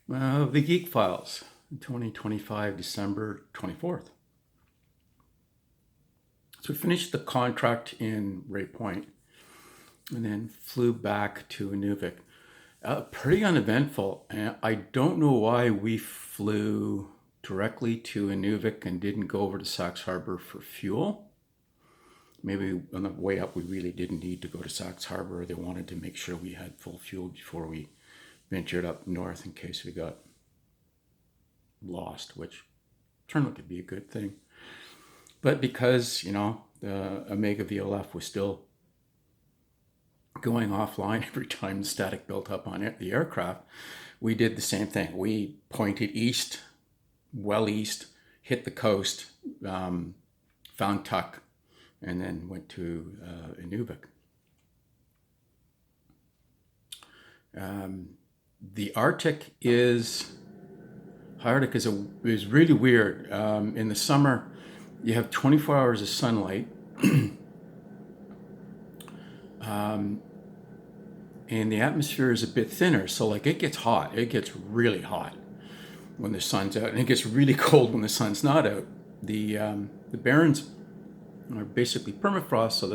The GEEK Files, 2025, December 24th. So we finished the contract in Ray Point and then flew back to Inuvik. Pretty uneventful. And I don't know why we flew directly to Inuvik and didn't go over to Sax Harbor for fuel. Maybe on the way up we really didn't need to go to Sax Harbor. They wanted to make sure we had full fuel before we ventured up north in case we got lost, which turned out to be a good thing. But because, the Omega VLF was still going offline every time the static built up on the aircraft, we did the same thing. We pointed east, well east, hit the coast, found Tuck, and then went to Inuvik. The Arctic is really weird. In the summer, you have 24 hours of sunlight, and the atmosphere is a bit thinner. So it gets hot. It gets really hot when the sun's out, and it gets really cold when the sun's not out. The barrens are basically permafrost, so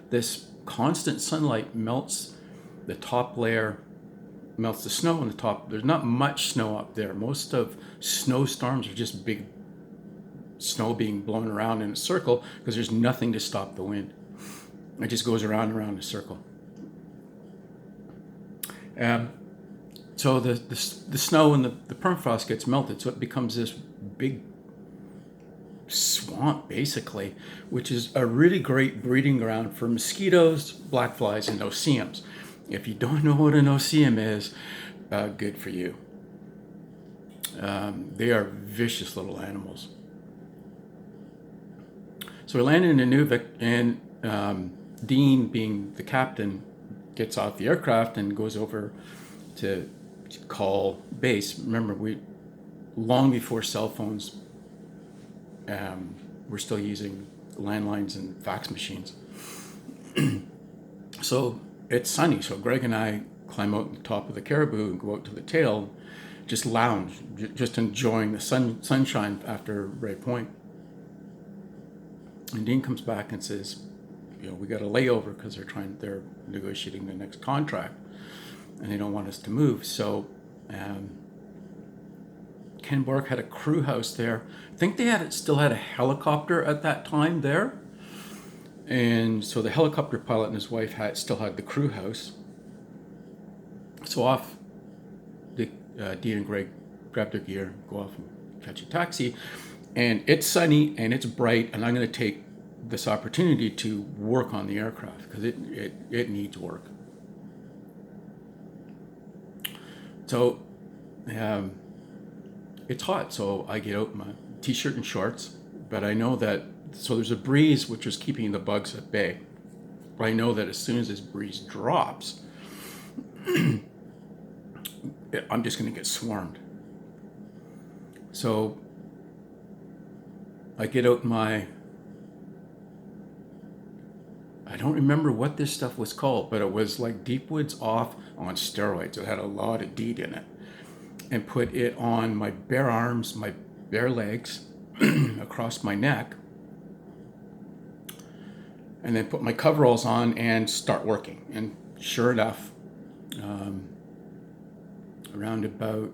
this constant sunlight melts the top layer, melts the snow on the top. There's not much snow up there. Most of snowstorms are just big snow being blown around in a circle because there's nothing to stop the wind. It just goes around and around in a circle. So the snow and the permafrost gets melted, so it becomes this big swamp basically, which is a really great breeding ground for mosquitoes, black flies, and no-see-ums. If you don't know what a no-see-um is, good for you. They are vicious little animals. So we landed in Inuvik, and Dean, being the captain, gets off the aircraft and goes over to call base. Remember, long before cell phones, we're still using landlines and fax machines. So it's sunny, so Greg and I climb out on the top of the Caribou and go out to the tail, just lounge, just enjoying the sunshine after Ray Point. And Dean comes back and says, we got a layover because they're negotiating the next contract and they don't want us to move. So Ken Bork had a crew house there. I think they still had a helicopter at that time there. And so the helicopter pilot and his wife still had the crew house. So off, Dean and Greg grab their gear, go off and catch a taxi. And it's sunny and it's bright, and I'm going to take this opportunity to work on the aircraft because it needs work. So it's hot, so I get out my t-shirt and shorts, but I know that, so there's a breeze which is keeping the bugs at bay. But I know that as soon as this breeze drops, I'm just going to get swarmed. So I get out I don't remember what this stuff was called, but it was like Deepwood's Off on steroids. It had a lot of DEET in it. And put it on my bare arms, my bare legs, across my neck. And then put my coveralls on and start working. And sure enough, around about,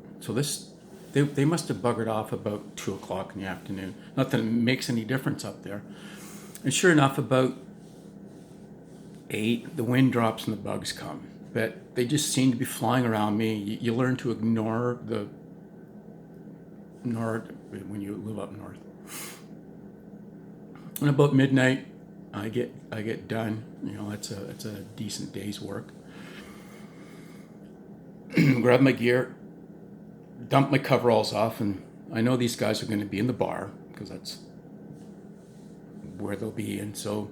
they must have buggered off about 2 o'clock in the afternoon. Not that it makes any difference up there. And sure enough, about 8, the wind drops and the bugs come. But they just seem to be flying around me. You learn to ignore the north when you live up north. And about midnight, I get done. It's a decent day's work. Grab my gear, dump my coveralls off, and I know these guys are going to be in the bar because that's where they'll be. And so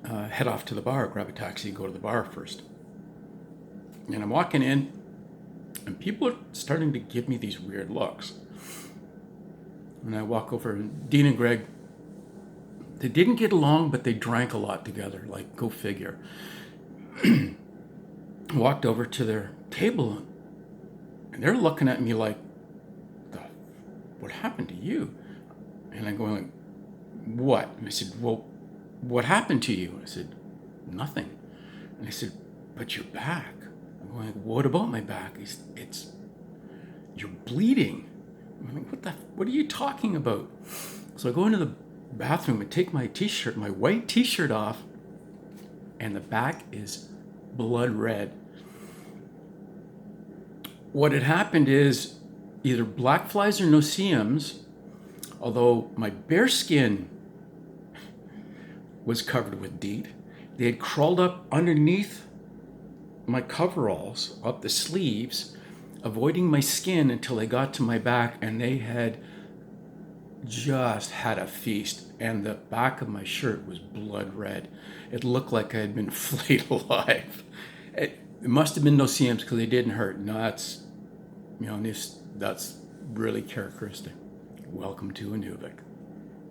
head off to the bar, grab a taxi, go to the bar first. And I'm walking in, and people are starting to give me these weird looks. And I walk over, and Dean and Greg, they didn't get along, but they drank a lot together, like, go figure. Walked over to their table, And they're looking at me like, what happened to you? And I'm going like, what? And I said, well, what happened to you? I said, nothing. And I said, but your back. I'm going like, what about my back? It's you're bleeding. I'm like, what are you talking about? So I go into the bathroom and take my t-shirt, my white t-shirt off, and the back is blood red. What had happened is either black flies or no-see-ums, although my bare skin was covered with DEET. They had crawled up underneath my coveralls, up the sleeves, avoiding my skin until they got to my back, and they had just had a feast, and the back of my shirt was blood red. It looked like I had been flayed alive. It must have been no-see-ums because they didn't hurt. No, that's really characteristic. Welcome to Inuvik.